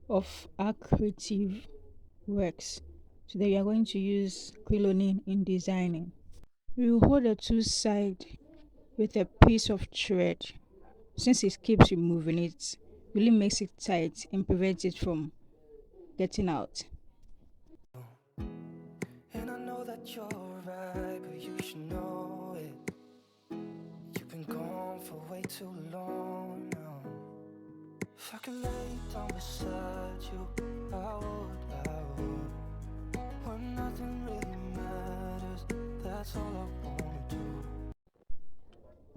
of our creative works. Today we are going to use Crinoline in designing. We will hold the two sides with a piece of thread. Since it keeps removing it, really makes it tight and prevents it from getting out. And I know that you're right, but you should know it. You've been gone for way too long now. If I could lay down beside you, I would. When nothing really matters, that's all I wanna do.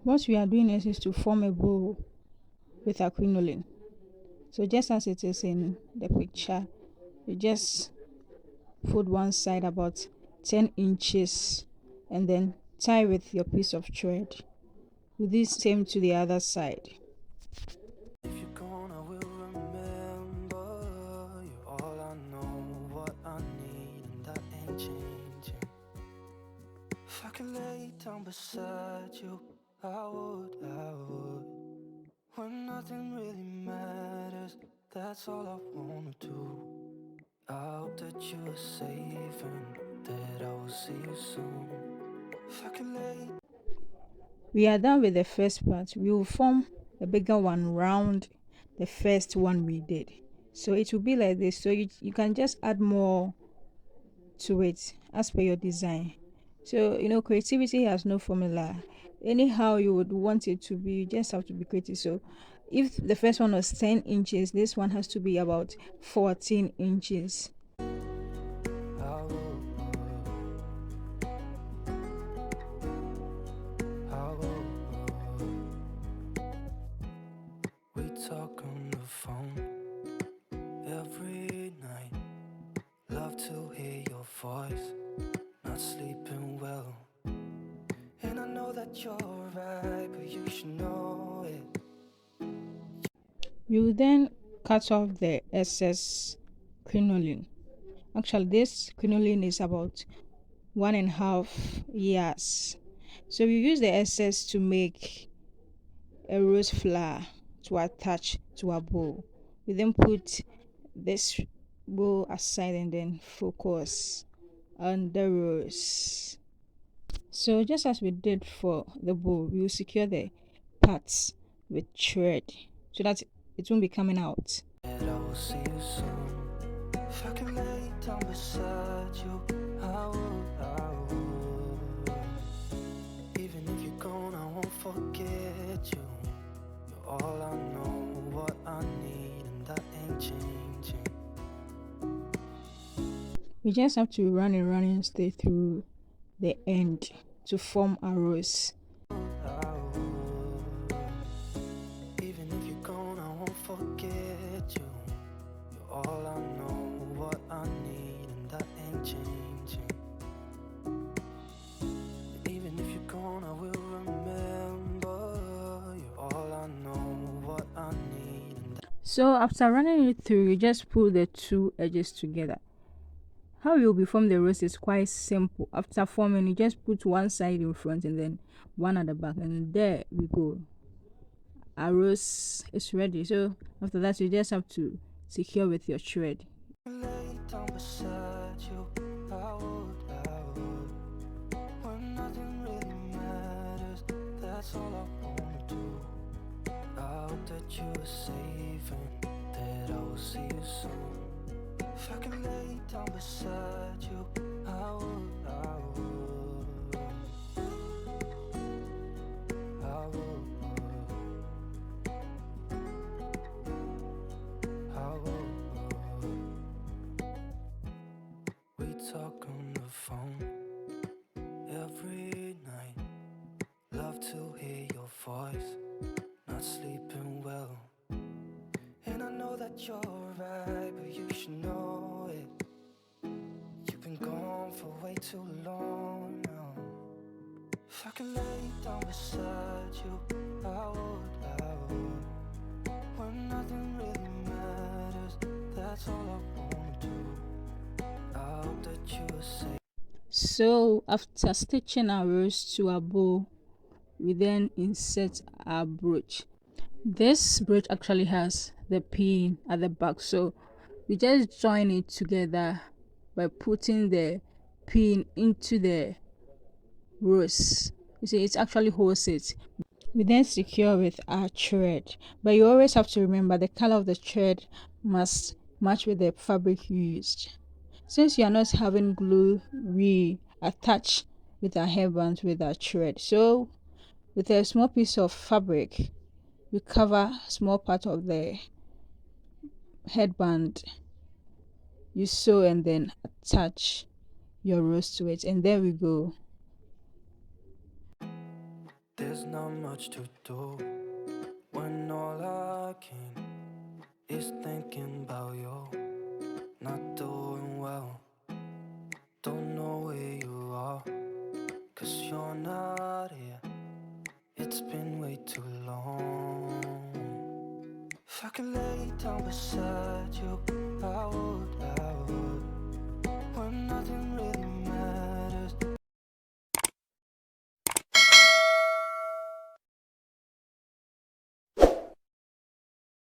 What we are doing is to form a bow with our crinoline. So just as it is in the picture, you just fold one side about 10 inches and then tie with your piece of thread. Do this same to the other side. If you're gone, I will remember. You're all I know, what I need, and that ain't changing. If I could lay down beside you, I would. When nothing really matters, that's all I wanna do. I hope that you are safe and that I will see you soon. If I could lay. We are done with the first part. We will form a bigger one round the first one we did. So it will be like this. So you can just add more to it as per your design. So creativity has no formula. Anyhow you would want it to be, you just have to be creative. So if the first one was 10 inches, this one has to be about 14 inches. We talk on the phone every night. Love to hear your voice. Not sleeping well. And I know that you're right, but you should know it. You then cut off the excess crinoline. Actually, this crinoline is about 1.5 years. So you use the excess to make a rose flower to attach to a bow. You then put this bow aside and then focus on the rose. So just as we did for the bow, we will secure the parts with thread so that it won't be coming out. And I will see you soon. If I can lay down beside you, I would. Even if you're gone, I won't forget you. You're all I know, what I need, and that ain't changing. We just have to run and stay through the end to form a rose. Even if you're gone, I won't forget you. You're all I know, what I need, and that ain't changing. Even if you're gone, I will remember. You're all I know, what I need, and that. So after running it through, you just pull the two edges together. How you will form the rose is quite simple. After forming, you just put one side in front and then one at the back, and there we go. Our rose is ready. So after that, you just have to secure with your thread. Lay down beside you, I would. When nothing really matters, that's all I wanna do. I hope that you are safe and that I will see you soon. If I can lay down beside you, I would. We talk on the phone every night. Love to hear your voice. Not sleeping well. And I know that you're right, but you should know it. You've been gone for way too long now. If I could lay down beside you, I would. When nothing really matters, that's all I wanna do. I hope that you are safe. So after stitching our rose to our bow, we then insert our brooch. This brooch actually has the pin at the back, so We just join it together by putting the pin into the rose. You see, it actually holds it. We then secure with our thread, but you always have to remember the color of the thread must match with the fabric used. Since you are not having glue, we attach with our hairband with our thread. So with a small piece of fabric, you cover small part of the headband, you sew and then attach your rose to it, and there we go. There's not much to do when all I can is thinking about you. Not doing well, don't know where you are, 'cause you're not here. It's been way too long. If I could lay down beside you, I would.